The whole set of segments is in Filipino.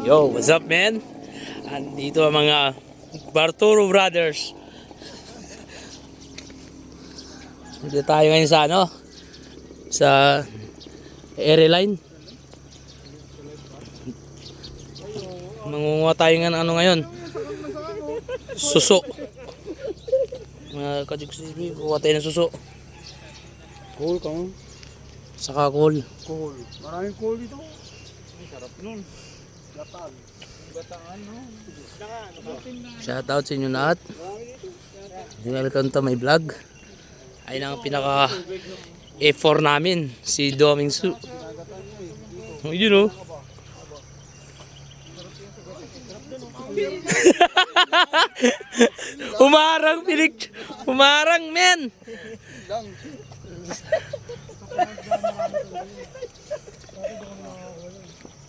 Yo, what's up, man? Andito ang mga Barturo Brothers. Dito tayo ngayon sa sa airline. Mangunguha tayo ng ngayon. Suso. Mga kajigsibig, kuha tayo ng suso. Cool ka mo? Saka cool. Cool. Maraming cool dito. Ay, sarap nun. Gataan. Gataan, no? Shoutout sa inyo lahat. Welcome to my vlog. Ayun ang pinaka F4 namin, si Doming Su. Oh, yun oh. Umarang pilik. Umarang men.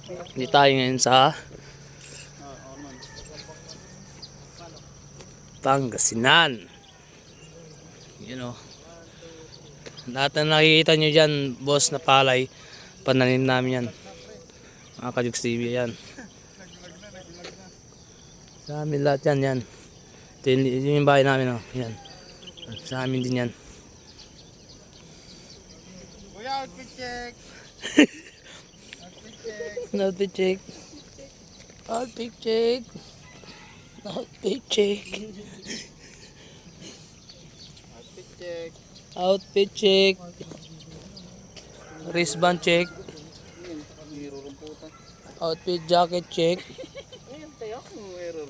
Hindi tayo ngayon sa Pangasinan. You know. Lahat na nakikita nyo dyan, boss na palay, pananim namin yan. Mga Kajuks TV yan. Sa amin lahat yan, yan. Ito yung bahay namin, oh. Yan. Sa amin din yan. Kuya, outfit check! Outfit check. Outfit check. Outfit check. Outfit check. Outfit check. Wristband check. Outfit jacket check. Ayun tayo. Error.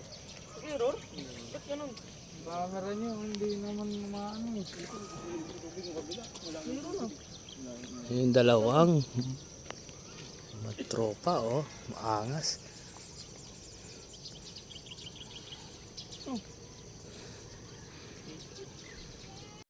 Error? Ba't ganun? Camera nyo, hindi naman maano. Yung dalawang tropa, oh. Maangas.